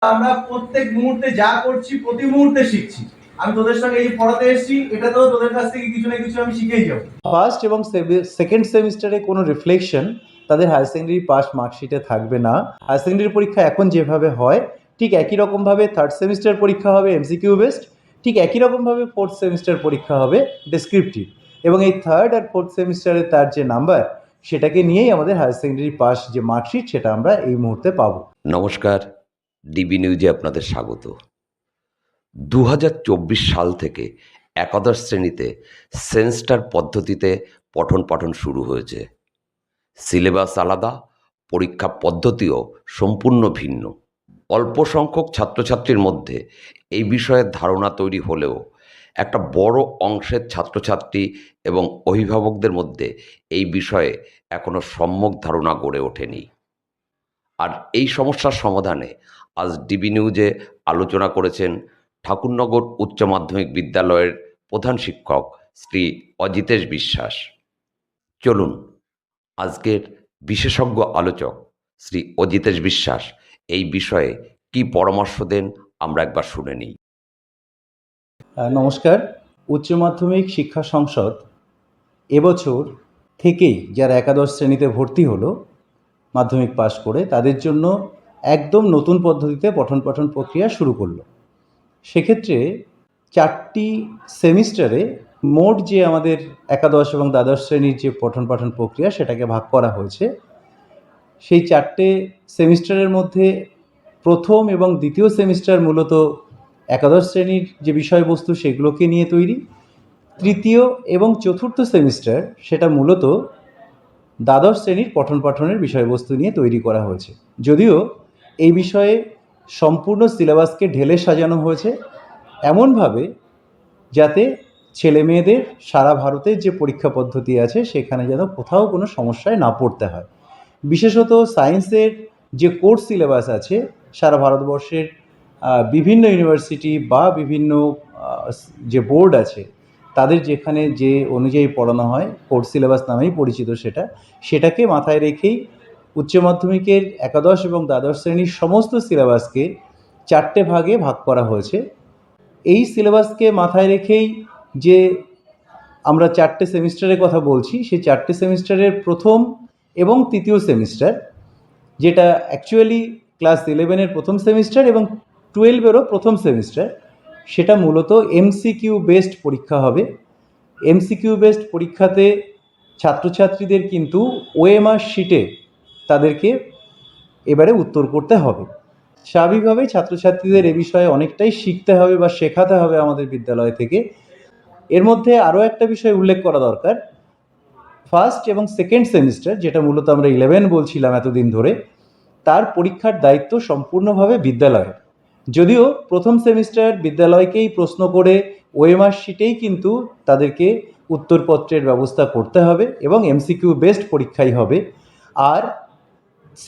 আমরা প্রত্যেক মুহূর্তে যা করছি প্রতি মুহূর্তে শিখছি। আমি তোদের সঙ্গে এই পড়াতে এসেছি, এটাতেও তোদের কাছ থেকে কিছু না কিছু আমি শিখেই যাবো। ফার্স্ট এবং সেকেন্ড সেমিস্টারে কোনো রিফ্লেকশন তাদের হায়ার সেকেন্ডারি পাস মার্কশিটে থাকবে না। হায়ার সেকেন্ডারি পরীক্ষা এখন যেভাবে হয় ঠিক একই রকমভাবে থার্ড সেমিস্টার পরীক্ষা হবে এমসিকিউ বেসড, ঠিক একই রকমভাবে ফোর্থ সেমিস্টার পরীক্ষা হবে ডেসক্রিপটিভ, এবং এই থার্ড আর ফোর্থ সেমিস্টারে তার যে নাম্বার সেটাকে নিয়েই আমাদের হায়ার সেকেন্ডারি পাস যে মার্কশিট সেটা আমরা এই মুহূর্তে পাবো। নমস্কার, ডিবি নিউজে আপনাদের স্বাগত। 2024 সাল থেকে একাদশ শ্রেণীতে সেন্সটার পদ্ধতিতে পঠন পাঠন শুরু হয়েছে। সিলেবাস আলাদা, পরীক্ষা পদ্ধতিও সম্পূর্ণ ভিন্ন। অল্প সংখ্যক ছাত্রছাত্রীর মধ্যে এই বিষয়ের ধারণা তৈরি হলেও একটা বড় অংশের ছাত্রছাত্রী এবং অভিভাবকদের মধ্যে এই বিষয়ে এখনও সম্যক ধারণা গড়ে ওঠেনি। আর এই সমস্যার সমাধানে আজ ডিবি নিউজে আলোচনা করেছেন ঠাকুরনগর উচ্চ মাধ্যমিক বিদ্যালয়ের প্রধান শিক্ষক শ্রী অজিতেশ বিশ্বাস। চলুন আজকের বিশেষজ্ঞ আলোচক শ্রী অজিতেশ বিশ্বাস এই বিষয়ে কি পরামর্শ দেন আমরা একবার শুনে নিই। নমস্কার। উচ্চ মাধ্যমিক শিক্ষা সংসদ এবছর থেকেই যারা একাদশ শ্রেণীতে ভর্তি হলো মাধ্যমিক পাশ করে তাদের জন্য একদম নতুন পদ্ধতিতে পঠন পাঠন প্রক্রিয়া শুরু করলো। সেক্ষেত্রে 4টি সেমিস্টারে মোট যে আমাদের একাদশ এবং দ্বাদশ শ্রেণীর যে পঠন পাঠন প্রক্রিয়া সেটাকে ভাগ করা হয়েছে। সেই 4টে সেমিস্টারের মধ্যে প্রথম এবং দ্বিতীয় সেমিস্টার মূলত একাদশ শ্রেণীর যে বিষয়বস্তু সেগুলোকে নিয়ে তৈরি, তৃতীয় এবং চতুর্থ সেমিস্টার সেটা মূলত দ্বাদশ শ্রেণীর পঠন পাঠনের বিষয়বস্তু নিয়ে তৈরি করা হয়েছে। যদিও এই বিষয়ে সম্পূর্ণ সিলেবাসকে ঢেলে সাজানো হয়েছে এমনভাবে যাতে ছেলে মেয়েদের সারা ভারতের যে পরীক্ষা পদ্ধতি আছে সেখানে যেন কোথাও কোনো সমস্যায় না পড়তে হয়। বিশেষত সায়েন্সের যে কোর্স সিলেবাস আছে সারা ভারতবর্ষের বিভিন্ন ইউনিভার্সিটি বা বিভিন্ন যে বোর্ড আছে তাদের যেখানে যে অনুযায়ী পড়ানো হয় কোর্স সিলেবাস নামেই পরিচিত, সেটাকে মাথায় রেখেই উচ্চ মাধ্যমিকের একাদশ এবং দ্বাদশ শ্রেণীর সমস্ত সিলেবাসকে 4টে ভাগে ভাগ করা হয়েছে। এই সিলেবাসকে মাথায় রেখেই যে আমরা 4টে সেমিস্টারের কথা বলছি, সেই 4টে সেমিস্টারের প্রথম এবং তৃতীয় সেমিস্টার, যেটা অ্যাকচুয়ালি ক্লাস 11-এর প্রথম সেমিস্টার এবং 12-এরও প্রথম সেমিস্টার, সেটা মূলত এমসিকিউ বেসড পরীক্ষা হবে। এমসিকিউ বেসড পরীক্ষাতে ছাত্রছাত্রীদের কিন্তু ওএমআর শিটে তাদেরকে এবারে উত্তর করতে হবে। স্বাভাবিকভাবেই ছাত্রছাত্রীদের এ বিষয়ে অনেকটাই শিখতে হবে বা শেখাতে হবে আমাদের বিদ্যালয় থেকে। এর মধ্যে আরও একটা বিষয় উল্লেখ করা দরকার, ফার্স্ট এবং সেকেন্ড সেমিস্টার যেটা মূলত আমরা 11 বলছিলাম এতদিন ধরে, তার পরীক্ষার দায়িত্ব সম্পূর্ণভাবে বিদ্যালয়ের। যদিও প্রথম সেমিস্টার বিদ্যালয়কেই প্রশ্ন করে ওএমআর শিটেই কিন্তু তাদেরকে উত্তরপত্রের ব্যবস্থা করতে হবে এবং এমসিকিউ বেসড পরীক্ষাই হবে। আর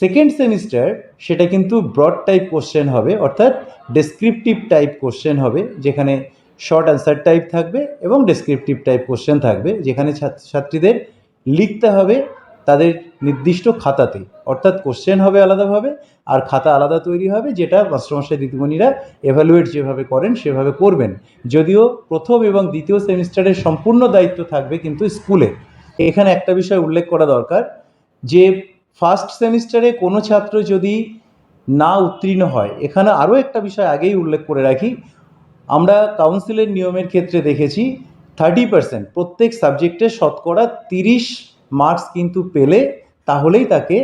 সেকেন্ড সেমিস্টার সেটা কিন্তু ব্রড টাইপ কোশ্চেন হবে, অর্থাৎ ডেসক্রিপটিভ টাইপ কোশ্চেন হবে, যেখানে শর্ট অ্যান্সার টাইপ থাকবে এবং ডেসক্রিপটিভ টাইপ কোশ্চেন থাকবে, যেখানে ছাত্রছাত্রীদের লিখতে হবে তাদের নির্দিষ্ট খাতাতে, অর্থাৎ কোশ্চেন হবে আলাদাভাবে আর খাতা আলাদা তৈরি হবে, যেটা মাস্টারমশাই দিদিমণিরা এভালুয়েট যেভাবে করেন সেভাবে করবেন। যদিও প্রথম এবং দ্বিতীয় সেমিস্টারের সম্পূর্ণ দায়িত্ব থাকবে কিন্তু স্কুলে। এখানে একটা বিষয় উল্লেখ করা দরকার যে ফার্স্ট সেমিস্টারে কোনো ছাত্র যদি না উত্তীর্ণ হয়, এখানে আরও একটা বিষয় আগেই উল্লেখ করে রাখি, আমরা কাউন্সিলের নিয়মের ক্ষেত্রে দেখেছি 30% প্রত্যেক সাবজেক্টে শতকরা 30 মার্কস কিন্তু পেলে তাহলেই তাকে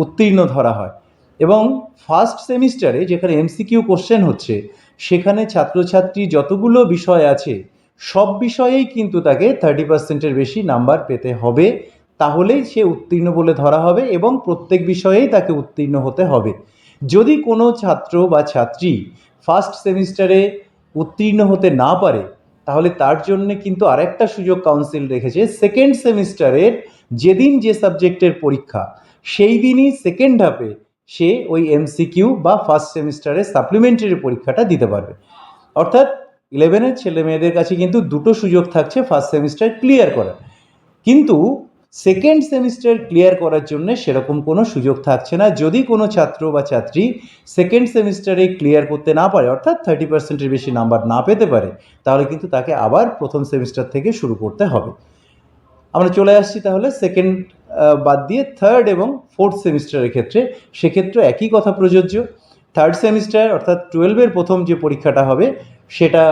উত্তীর্ণ ধরা হয়। এবং ফার্স্ট সেমিস্টারে যেখানে এমসিকিউ কোশ্চেন হচ্ছে সেখানে ছাত্রছাত্রী যতগুলো বিষয় আছে সব বিষয়েই কিন্তু তাকে 30%-এর বেশি নাম্বার পেতে হবে, তাহলেই সে উত্তীর্ণ বলে ধরা হবে এবং প্রত্যেক বিষয়েই তাকে উত্তীর্ণ হতে হবে। যদি কোনো ছাত্র বা ছাত্রী ফার্স্ট সেমিস্টারে উত্তীর্ণ হতে না পারে তাহলে তার জন্য কিন্তু আরেকটা সুযোগ কাউন্সিল রেখেছে, সেকেন্ড সেমিস্টারের যেদিন যে সাবজেক্টের পরীক্ষা সেই দিনই সেকেন্ড হাফে সে ওই এমসিকিউ বা ফার্স্ট সেমিস্টারের সাপ্লিমেন্টারি পরীক্ষাটা দিতে পারবে। অর্থাৎ 11-এর ছেলে মেয়েদের কাছে কিন্তু দুটো সুযোগ থাকছে ফার্স্ট সেমিস্টার ক্লিয়ার করার। কিন্তু সেকেন্ড সেমিস্টার ক্লিয়ার করার জন্য সেরকম কোনো সুযোগ থাকছে না। যদি কোনো ছাত্র বা ছাত্রী সেকেন্ড সেমিস্টারে ক্লিয়ার করতে না পারে, অর্থাৎ 30%-এর বেশি নাম্বার না পেতে পারে, তাহলে কিন্তু তাকে আবার প্রথম সেমিস্টার থেকে শুরু করতে হবে। আমরা চলে আসছি তাহলে সেকেন্ড বাদ দিয়ে থার্ড এবং ফোর্থ সেমিস্টারের ক্ষেত্রে। সেক্ষেত্রে একই কথা প্রযোজ্য। থার্ড সেমিস্টার অর্থাৎ 12-এর প্রথম যে পরীক্ষাটা হবে সেটা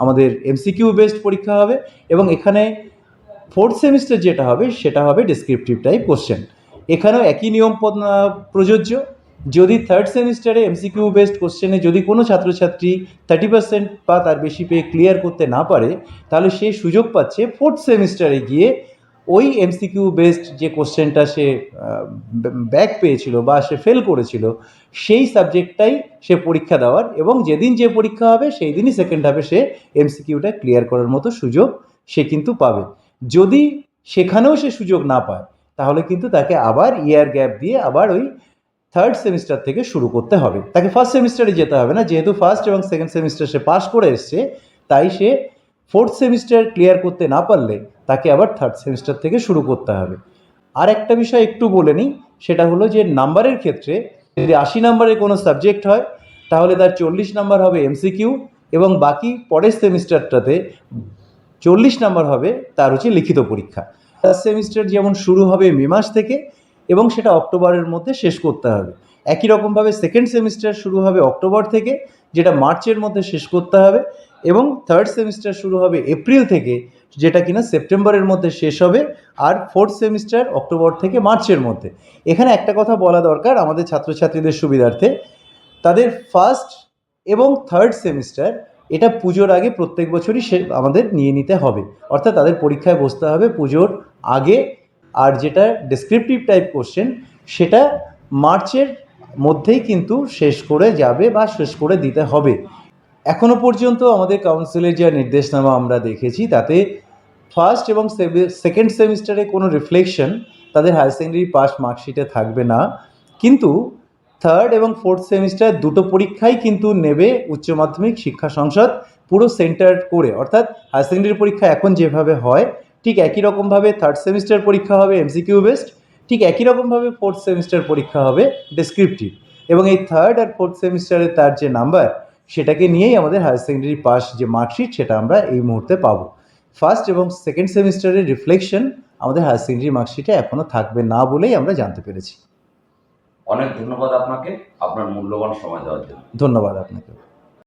আমাদের এমসিকিউ বেসড পরীক্ষা হবে, এবং এখানে ফোর্থ সেমিস্টার যেটা হবে সেটা হবে ডেসক্রিপটিভ টাইপ কোশ্চেন। এখানেও একই নিয়ম প্রযোজ্য। যদি থার্ড সেমিস্টারে এমসিকিউ বেসড কোশ্চেনে যদি কোনো ছাত্রছাত্রী 30% বা তার বেশি পেয়ে ক্লিয়ার করতে না পারে, তাহলে সে সুযোগ পাচ্ছে ফোর্থ সেমিস্টারে গিয়ে ওই এমসিকিউ বেসড যে কোশ্চেনটা সে ব্যাক পেয়েছিল বা সে ফেল করেছিল সেই সাবজেক্টটাই সে পরীক্ষা দেওয়ার, এবং যেদিন যে পরীক্ষা হবে সেই দিনই সেকেন্ড হাফে সে এমসিকিউটা ক্লিয়ার করার মতো সুযোগ সে কিন্তু পাবে। যদি সেখানেও সে সুযোগ না পায়, তাহলে কিন্তু তাকে আবার ইয়ার গ্যাপ দিয়ে আবার ওই থার্ড সেমিস্টার থেকে শুরু করতে হবে। তাকে ফার্স্ট সেমিস্টারে যেতে হবে না, যেহেতু ফার্স্ট এবং সেকেন্ড সেমিস্টার সে পাস করে এসছে, তাই সে ফোর্থ সেমিস্টার ক্লিয়ার করতে না পারলে তাকে আবার থার্ড সেমিস্টার থেকে শুরু করতে হবে। আর একটা বিষয় একটু বলে নিই, সেটা হলো যে নাম্বারের ক্ষেত্রে যদি 80 নাম্বারের কোনো সাবজেক্ট হয়, তাহলে তার 40 নাম্বার হবে এমসিকিউ, এবং বাকি পরের সেমিস্টারটাতে 40 নাম্বার হবে তার হচ্ছে লিখিত পরীক্ষা। ফার্স্ট সেমিস্টার যেমন শুরু হবে মে মাস থেকে, এবং সেটা অক্টোবরের মধ্যে শেষ করতে হবে। একই রকমভাবে সেকেন্ড সেমিস্টার শুরু হবে অক্টোবর থেকে, যেটা মার্চের মধ্যে শেষ করতে হবে, এবং থার্ড সেমিস্টার শুরু হবে এপ্রিল থেকে, যেটা কিনা সেপ্টেম্বরের মধ্যে শেষ হবে, আর ফোর্থ সেমিস্টার অক্টোবর থেকে মার্চের মধ্যে। এখানে একটা কথা বলা দরকার আমাদের ছাত্রছাত্রীদের সুবিধার্থে, তাদের ফার্স্ট এবং থার্ড সেমিস্টার এটা পুজোর আগে প্রত্যেক বছরই সে আমাদের নিয়ে নিতে হবে, অর্থাৎ তাদের পরীক্ষায় বসতে হবে পুজোর আগে। আর যেটা ডেসক্রিপটিভ টাইপ কোশ্চেন সেটা মার্চের মধ্যেই কিন্তু শেষ করে যাবে বা শেষ করে দিতে হবে। এখনও পর্যন্ত আমাদের কাউন্সিলের যা নির্দেশনামা আমরা দেখেছি, তাতে ফার্স্ট এবং সেকেন্ড সেমিস্টারে কোনো রিফ্লেকশন তাদের হায়ার সেকেন্ডারি পাস মার্কশিটে থাকবে না, কিন্তু থার্ড এবং ফোর্থ সেমিস্টার দুটো পরীক্ষাই কিন্তু নেবে উচ্চ মাধ্যমিক শিক্ষা সংসদ পুরো সেন্টার করে। অর্থাৎ হায়ার সেকেন্ডারি পরীক্ষা এখন যেভাবে হয় ঠিক একই রকমভাবে থার্ড সেমিস্টার পরীক্ষা হবে এমসিকিউ বেসড, ঠিক একই রকমভাবে ফোর্থ সেমিস্টার পরীক্ষা হবে ডেসক্রিপটিভ, এবং এই থার্ড আর ফোর্থ সেমিস্টারে তার যে নাম্বার সেটাকে নিয়েই আমাদের হায়ার সেকেন্ডারি পাস যে মার্কশিট সেটা আমরা এই মুহূর্তে পাবো। ফার্স্ট এবং সেকেন্ড সেমিস্টারের রিফ্লেকশন আমাদের হায়ার সেকেন্ডারি মার্কশিটে এখনও থাকবে না বলেই আমরা জানতে পেরেছি। অনেক ধন্যবাদ আপনাকে আপনার মূল্যবান সময় দেওয়ার জন্য। ধন্যবাদ আপনাকে।